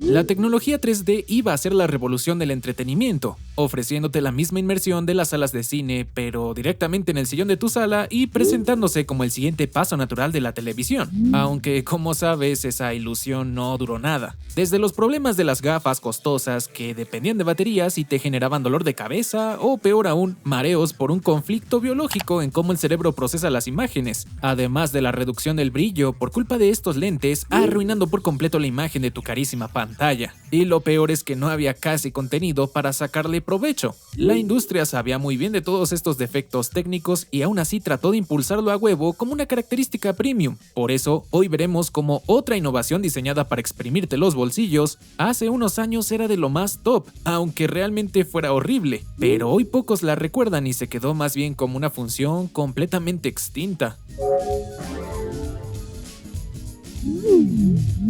La tecnología 3D iba a ser la revolución del entretenimiento, ofreciéndote la misma inmersión de las salas de cine, pero directamente en el sillón de tu sala y presentándose como el siguiente paso natural de la televisión. Aunque, como sabes, esa ilusión no duró nada. Desde los problemas de las gafas costosas que dependían de baterías y te generaban dolor de cabeza, o peor aún, mareos por un conflicto biológico en cómo el cerebro procesa las imágenes, además de la reducción del brillo por culpa de estos lentes, arruinando por completo la imagen de tu carísima pantalla. Y lo peor es que no había casi contenido para sacarle provecho. La industria sabía muy bien de todos estos defectos técnicos y aún así trató de impulsarlo a huevo como una característica premium. Por eso, hoy veremos cómo otra innovación diseñada para exprimirte los bolsillos, hace unos años era de lo más top, aunque realmente fuera horrible. Pero hoy pocos la recuerdan y se quedó más bien como una función completamente extinta.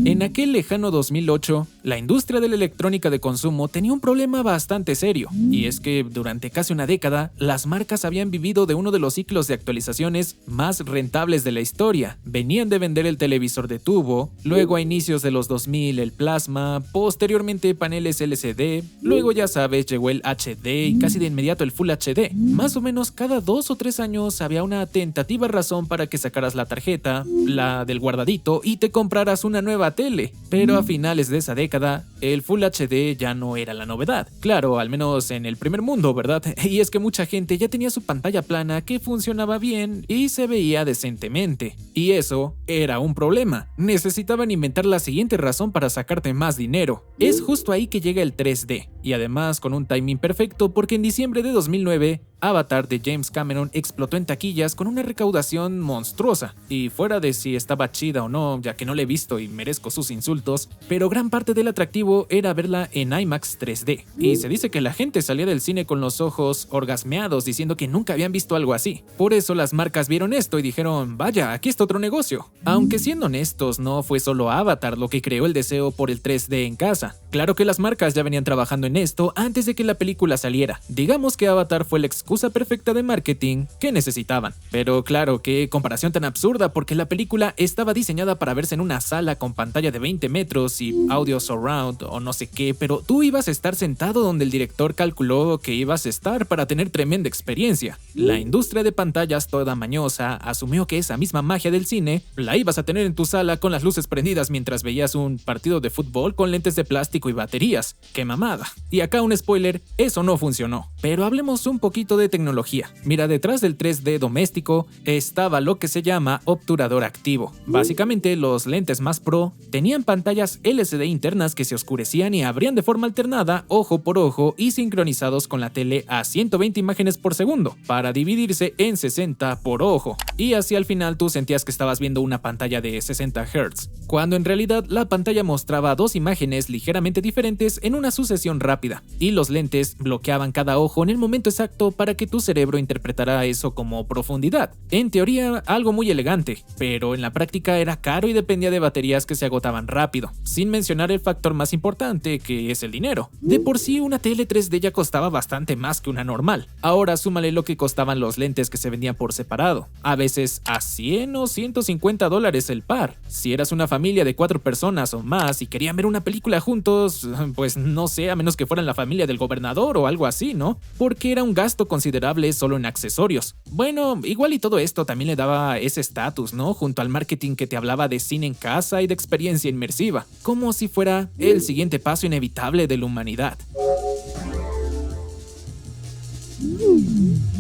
En aquel lejano 2008, la industria de la electrónica de consumo tenía un problema bastante serio, y es que durante casi una década, las marcas habían vivido de uno de los ciclos de actualizaciones más rentables de la historia. Venían de vender el televisor de tubo, luego a inicios de los 2000 el plasma, posteriormente paneles LCD, luego ya sabes llegó el HD y casi de inmediato el Full HD. Más o menos cada 2 o 3 años había una tentativa razón para que sacaras la tarjeta, la del guardadito, y te compraras una nueva tele, pero a finales de esa década, el Full HD ya no era la novedad. Claro, al menos en el primer mundo, ¿verdad? Y es que mucha gente ya tenía su pantalla plana que funcionaba bien y se veía decentemente. Y eso era un problema. Necesitaban inventar la siguiente razón para sacarte más dinero. Es justo ahí que llega el 3D, y además con un timing perfecto porque en diciembre de 2009, Avatar de James Cameron explotó en taquillas con una recaudación monstruosa, y fuera de si estaba chida o no, ya que no la he visto y merezco sus insultos, pero gran parte del atractivo era verla en IMAX 3D, y se dice que la gente salía del cine con los ojos orgasmeados diciendo que nunca habían visto algo así. Por eso las marcas vieron esto y dijeron, vaya, aquí está otro negocio. Aunque siendo honestos, no fue solo Avatar lo que creó el deseo por el 3D en casa. Claro que las marcas ya venían trabajando en esto antes de que la película saliera. Digamos que Avatar fue la excusa perfecta de marketing que necesitaban. Pero claro, qué comparación tan absurda, porque la película estaba diseñada para verse en una sala con pantalla de 20 metros y audio surround o no sé qué, pero tú ibas a estar sentado donde el director calculó que ibas a estar para tener tremenda experiencia. La industria de pantallas toda mañosa asumió que esa misma magia del cine la ibas a tener en tu sala con las luces prendidas mientras veías un partido de fútbol con lentes de plástico y baterías. ¡Qué mamada! Y acá un spoiler, eso no funcionó. Pero hablemos un poquito de tecnología. Mira, detrás del 3D doméstico estaba lo que se llama obturador activo. Básicamente, los lentes más pro tenían pantallas LCD internas que se oscurecían y abrían de forma alternada, ojo por ojo, y sincronizados con la tele a 120 imágenes por segundo, para dividirse en 60 por ojo. Y así al final tú sentías que estabas viendo una pantalla de 60 Hz, cuando en realidad la pantalla mostraba dos imágenes ligeramente diferentes en una sucesión rápida, y los lentes bloqueaban cada ojo en el momento exacto para que tu cerebro interpretara eso como profundidad. En teoría, algo muy elegante, pero en la práctica era caro y dependía de baterías que se agotaban rápido, sin mencionar el factor más importante, que es el dinero. De por sí, una tele 3D ya costaba bastante más que una normal. Ahora súmale lo que costaban los lentes que se vendían por separado, a veces a 100 o 150 dólares el par. Si eras una familia de 4 personas o más y querían ver una película juntos, pues no sé, a menos que fueran la familia del gobernador o algo así, ¿no? Porque era un gasto considerable solo en accesorios. Bueno, igual y todo esto también le daba ese estatus, ¿no? Junto al marketing que te hablaba de cine en casa y de experiencia inmersiva, como si fuera el siguiente paso inevitable de la humanidad.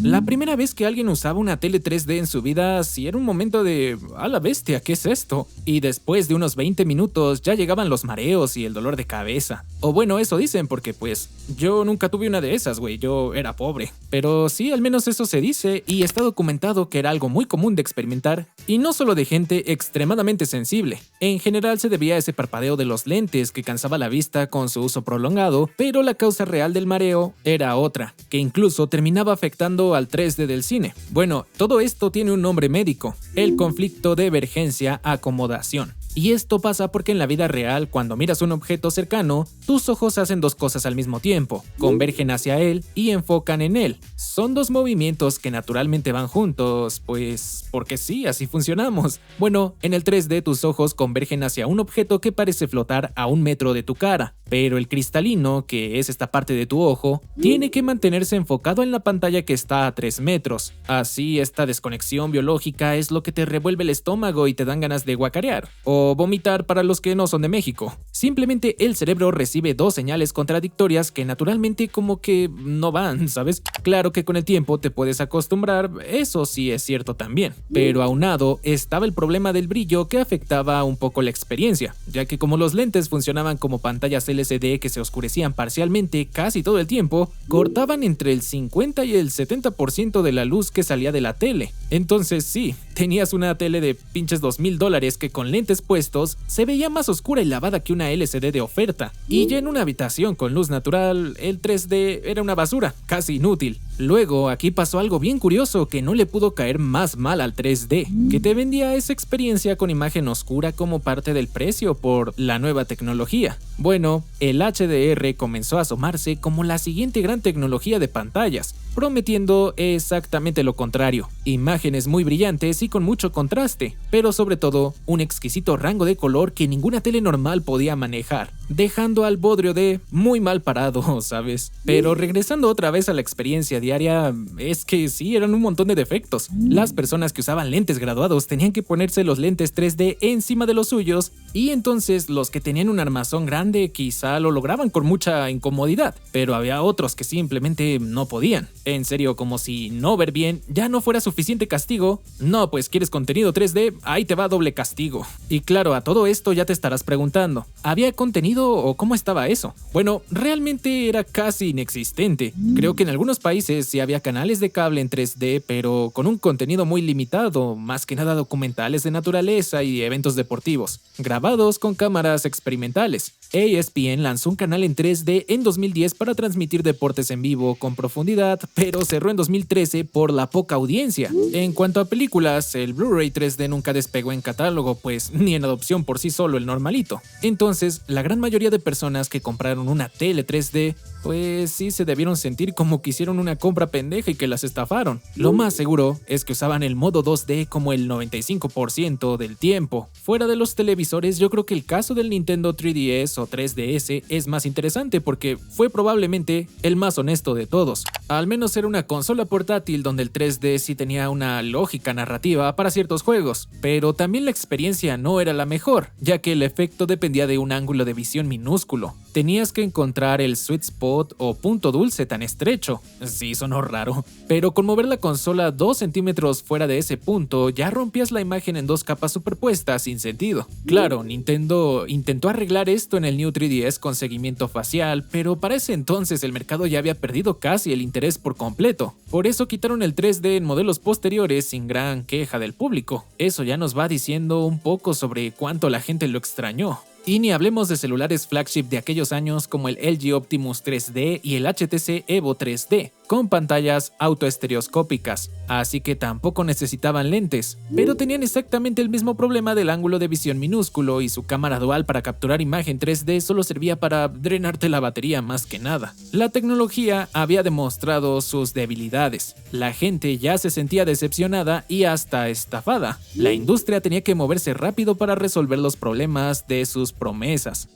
La primera vez que alguien usaba una tele 3D en su vida sí era un momento de ¡a la bestia! ¿Qué es esto? Y después de unos 20 minutos ya llegaban los mareos y el dolor de cabeza. O bueno, eso dicen porque pues yo nunca tuve una de esas, güey, yo era pobre. Pero sí, al menos eso se dice y está documentado que era algo muy común de experimentar y no solo de gente extremadamente sensible. En general se debía a ese parpadeo de los lentes que cansaba la vista con su uso prolongado, pero la causa real del mareo era otra, que incluso terminaba afectando al 3D del cine. Bueno, todo esto tiene un nombre médico: el conflicto de emergencia-acomodación. Y esto pasa porque en la vida real, cuando miras un objeto cercano, tus ojos hacen dos cosas al mismo tiempo, convergen hacia él y enfocan en él. Son dos movimientos que naturalmente van juntos, pues porque sí, así funcionamos. Bueno, en el 3D tus ojos convergen hacia un objeto que parece flotar a 1 metro de tu cara, pero el cristalino, que es esta parte de tu ojo, tiene que mantenerse enfocado en la pantalla que está a 3 metros. Así, esta desconexión biológica es lo que te revuelve el estómago y te dan ganas de guacarear, o vomitar para los que no son de México. Simplemente el cerebro recibe dos señales contradictorias que naturalmente como que no van, ¿sabes? Claro que con el tiempo te puedes acostumbrar, eso sí es cierto también. Pero aunado estaba el problema del brillo que afectaba un poco la experiencia, ya que como los lentes funcionaban como pantallas LCD que se oscurecían parcialmente casi todo el tiempo, cortaban entre el 50 y el 70% de la luz que salía de la tele. Entonces sí, tenías una tele de pinches $2,000 que con lentes puestos se veía más oscura y lavada que una LCD de oferta. Y ya en una habitación con luz natural, el 3D era una basura, casi inútil. Luego, aquí pasó algo bien curioso que no le pudo caer más mal al 3D, que te vendía esa experiencia con imagen oscura como parte del precio por la nueva tecnología. Bueno, el HDR comenzó a asomarse como la siguiente gran tecnología de pantallas, prometiendo exactamente lo contrario, imágenes muy brillantes y con mucho contraste, pero sobre todo un exquisito rango de color que ninguna tele normal podía manejar, dejando al bodrio de muy mal parado, ¿sabes? Pero regresando otra vez a la experiencia diaria, es que sí, eran un montón de defectos. Las personas que usaban lentes graduados tenían que ponerse los lentes 3D encima de los suyos, y entonces los que tenían un armazón grande quizá lo lograban con mucha incomodidad, pero había otros que simplemente no podían. En serio, como si no ver bien ya no fuera suficiente castigo. No, pues quieres contenido 3D, ahí te va doble castigo. Y claro, a todo esto ya te estarás preguntando, ¿había contenido o cómo estaba eso? Bueno, realmente era casi inexistente. Creo que en algunos países sí había canales de cable en 3D, pero con un contenido muy limitado, más que nada documentales de naturaleza y eventos deportivos, grabados con cámaras experimentales. ESPN lanzó un canal en 3D en 2010 para transmitir deportes en vivo con profundidad, pero cerró en 2013 por la poca audiencia. En cuanto a películas, el Blu-ray 3D nunca despegó en catálogo, pues ni en adopción por sí solo el normalito. Entonces, la gran mayoría de personas que compraron una tele 3D, pues sí se debieron sentir como que hicieron una compra pendeja y que las estafaron. Lo más seguro es que usaban el modo 2D como el 95% del tiempo. Fuera de los televisores, yo creo que el caso del Nintendo 3DS o 3DS es más interesante porque fue probablemente el más honesto de todos. Al menos era una consola portátil donde el 3D sí tenía una lógica narrativa para ciertos juegos, pero también la experiencia no era la mejor, ya que el efecto dependía de un ángulo de visión minúsculo. Tenías que encontrar el sweet spot o punto dulce tan estrecho. Sí, sonó raro, pero con mover la consola 2 centímetros fuera de ese punto ya rompías la imagen en dos capas superpuestas sin sentido. Claro, Nintendo intentó arreglar esto en el New 3DS con seguimiento facial, pero para ese entonces el mercado ya había perdido casi el interés por completo. Por eso quitaron el 3D en modelos posteriores sin gran queja del público. Eso ya nos va diciendo un poco sobre cuánto la gente lo extrañó. Y ni hablemos de celulares flagship de aquellos años como el LG Optimus 3D y el HTC Evo 3D, con pantallas autoestereoscópicas, así que tampoco necesitaban lentes, pero tenían exactamente el mismo problema del ángulo de visión minúsculo y su cámara dual para capturar imagen 3D solo servía para drenarte la batería más que nada. La tecnología había demostrado sus debilidades, la gente ya se sentía decepcionada y hasta estafada. La industria tenía que moverse rápido para resolver los problemas de sus promesas.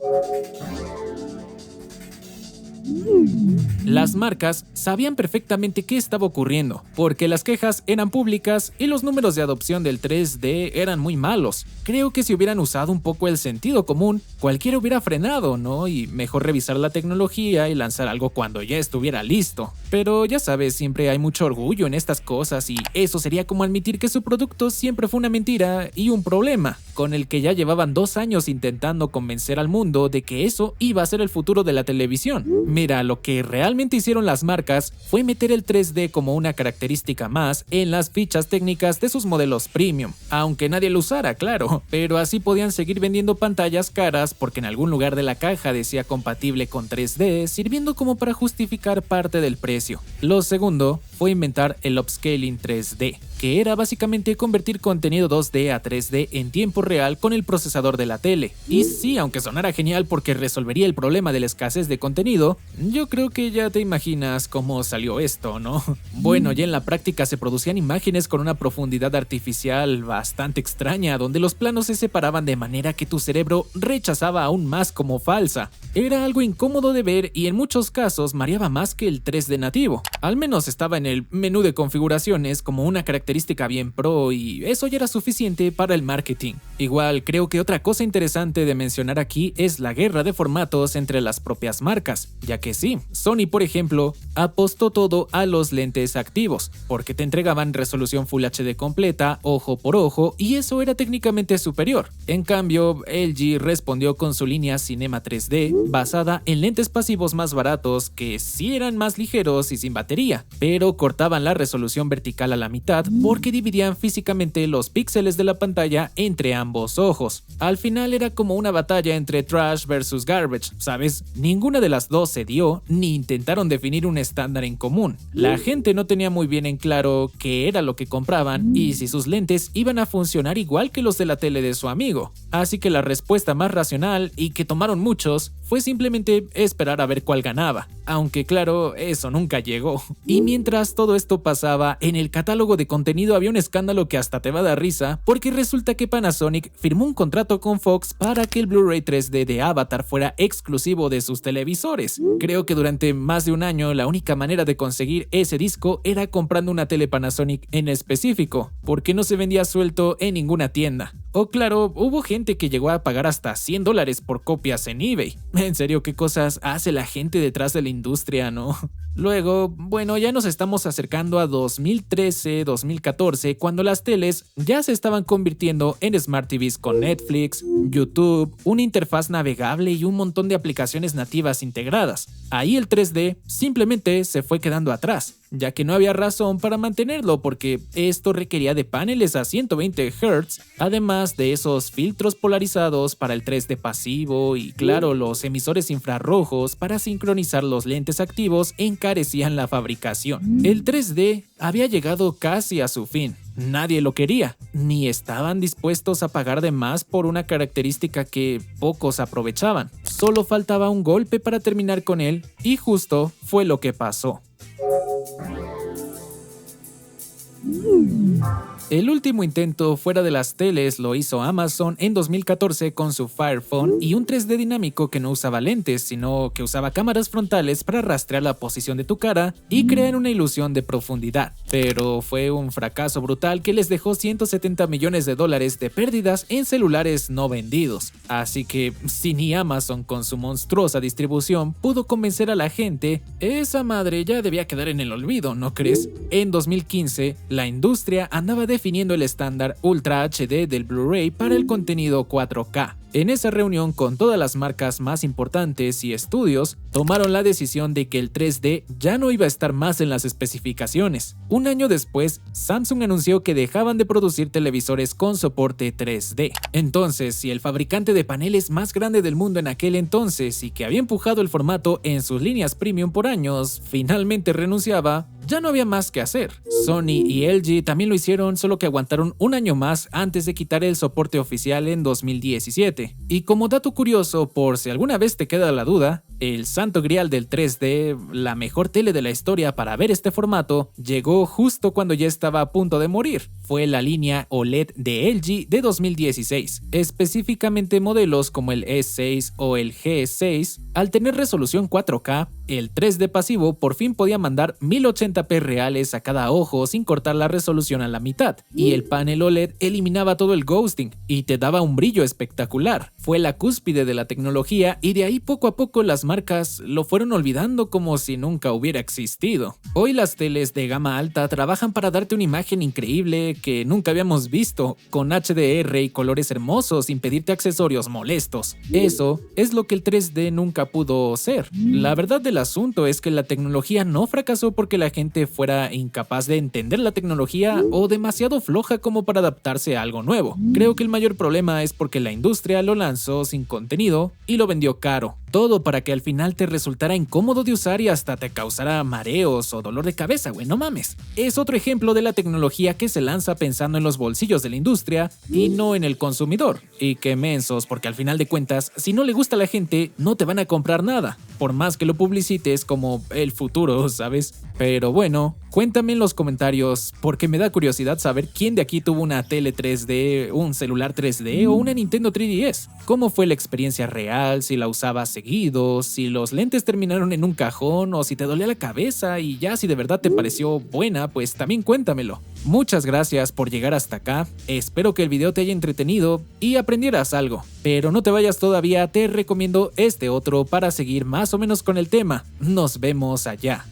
Las marcas sabían perfectamente qué estaba ocurriendo, porque las quejas eran públicas y los números de adopción del 3D eran muy malos. Creo que si hubieran usado un poco el sentido común, cualquiera hubiera frenado, ¿no? Y mejor revisar la tecnología y lanzar algo cuando ya estuviera listo. Pero ya sabes, siempre hay mucho orgullo en estas cosas y eso sería como admitir que su producto siempre fue una mentira y un problema, con el que ya llevaban 2 años intentando convencer al mundo de que eso iba a ser el futuro de la televisión. Mira, lo que realmente hicieron las marcas fue meter el 3D como una característica más en las fichas técnicas de sus modelos premium, aunque nadie lo usara, claro, pero así podían seguir vendiendo pantallas caras porque en algún lugar de la caja decía compatible con 3D, sirviendo como para justificar parte del precio. Lo segundo fue fue inventar el upscaling 3D, que era básicamente convertir contenido 2D a 3D en tiempo real con el procesador de la tele. Y sí, aunque sonara genial porque resolvería el problema de la escasez de contenido, yo creo que ya te imaginas cómo salió esto, ¿no? Bueno, ya en la práctica se producían imágenes con una profundidad artificial bastante extraña, donde los planos se separaban de manera que tu cerebro rechazaba aún más como falsa. Era algo incómodo de ver y en muchos casos mareaba más que el 3D nativo. Al menos estaba en el menú de configuraciones como una característica bien pro y eso ya era suficiente para el marketing. Igual, creo que otra cosa interesante de mencionar aquí es la guerra de formatos entre las propias marcas, ya que sí, Sony por ejemplo apostó todo a los lentes activos, porque te entregaban resolución Full HD completa, ojo por ojo, y eso era técnicamente superior. En cambio, LG respondió con su línea Cinema 3D, basada en lentes pasivos más baratos que sí eran más ligeros y sin batería, pero cortaban la resolución vertical a la mitad porque dividían físicamente los píxeles de la pantalla entre ambos ojos. Al final era como una batalla entre trash versus garbage, ¿sabes? Ninguna de las dos se dio ni intentaron definir un estándar en común. La gente no tenía muy bien en claro qué era lo que compraban y si sus lentes iban a funcionar igual que los de la tele de su amigo. Así que la respuesta más racional y que tomaron muchos fue simplemente esperar a ver cuál ganaba, aunque claro, eso nunca llegó. Y mientras todo esto pasaba, en el catálogo de contenido había un escándalo que hasta te va a dar risa, porque resulta que Panasonic firmó un contrato con Fox para que el Blu-ray 3D de Avatar fuera exclusivo de sus televisores. Creo que durante más de un año la única manera de conseguir ese disco era comprando una tele Panasonic en específico, porque no se vendía suelto en ninguna tienda. O claro, hubo gente que llegó a pagar hasta $100 por copias en eBay. En serio, qué cosas hace la gente detrás de la industria, ¿no? Luego, bueno, ya nos estamos acercando a 2013-2014, cuando las teles ya se estaban convirtiendo en Smart TVs con Netflix, YouTube, una interfaz navegable y un montón de aplicaciones nativas integradas. Ahí el 3D simplemente se fue quedando atrás, ya que no había razón para mantenerlo porque esto requería de paneles a 120 Hz, además de esos filtros polarizados para el 3D pasivo y claro, los emisores infrarrojos para sincronizar los lentes activos encarecían la fabricación. El 3D había llegado casi a su fin. Nadie lo quería, ni estaban dispuestos a pagar de más por una característica que pocos aprovechaban. Solo faltaba un golpe para terminar con él, y justo fue lo que pasó. El último intento fuera de las teles lo hizo Amazon en 2014 con su Fire Phone y un 3D dinámico que no usaba lentes, sino que usaba cámaras frontales para rastrear la posición de tu cara y crear una ilusión de profundidad. Pero fue un fracaso brutal que les dejó $170 millones de pérdidas en celulares no vendidos. Así que si ni Amazon con su monstruosa distribución pudo convencer a la gente, esa madre ya debía quedar en el olvido, ¿no crees? En 2015, la industria andaba definiendo el estándar Ultra HD del Blu-ray para el contenido 4K. En esa reunión con todas las marcas más importantes y estudios, tomaron la decisión de que el 3D ya no iba a estar más en las especificaciones. Un año después, Samsung anunció que dejaban de producir televisores con soporte 3D. Entonces, si el fabricante de paneles más grande del mundo en aquel entonces y que había empujado el formato en sus líneas premium por años, finalmente renunciaba, ya no había más que hacer. Sony y LG también lo hicieron, solo que aguantaron un año más antes de quitar el soporte oficial en 2017. Y como dato curioso, por si alguna vez te queda la duda, el santo grial del 3D, la mejor tele de la historia para ver este formato, llegó justo cuando ya estaba a punto de morir. Fue la línea OLED de LG de 2016, específicamente modelos como el S6 o el G6. Al tener resolución 4K, el 3D pasivo por fin podía mandar 1080p reales a cada ojo sin cortar la resolución a la mitad, y el panel OLED eliminaba todo el ghosting y te daba un brillo espectacular. Fue la cúspide de la tecnología y de ahí poco a poco las marcas lo fueron olvidando como si nunca hubiera existido. Hoy las teles de gama alta trabajan para darte una imagen increíble que nunca habíamos visto, con HDR y colores hermosos sin pedirte accesorios molestos. Eso es lo que el 3D nunca pudo ser. La verdad del asunto es que la tecnología no fracasó porque la gente fuera incapaz de entender la tecnología o demasiado floja como para adaptarse a algo nuevo. Creo que el mayor problema es porque la industria lo lanzó lanzó sin contenido y lo vendió caro. Todo para que al final te resultara incómodo de usar y hasta te causara mareos o dolor de cabeza, güey, no mames. Es otro ejemplo de la tecnología que se lanza pensando en los bolsillos de la industria y no en el consumidor. Y qué mensos, porque al final de cuentas, si no le gusta a la gente, no te van a comprar nada, por más que lo publicites como el futuro, ¿sabes? Pero bueno, cuéntame en los comentarios, porque me da curiosidad saber quién de aquí tuvo una tele 3D, un celular 3D o una Nintendo 3DS. ¿Cómo fue la experiencia real? Si la usabas seguido, si los lentes terminaron en un cajón o si te dolía la cabeza y ya si de verdad te pareció buena, pues también cuéntamelo. Muchas gracias por llegar hasta acá, espero que el video te haya entretenido y aprendieras algo. Pero no te vayas todavía, te recomiendo este otro para seguir más o menos con el tema. Nos vemos allá.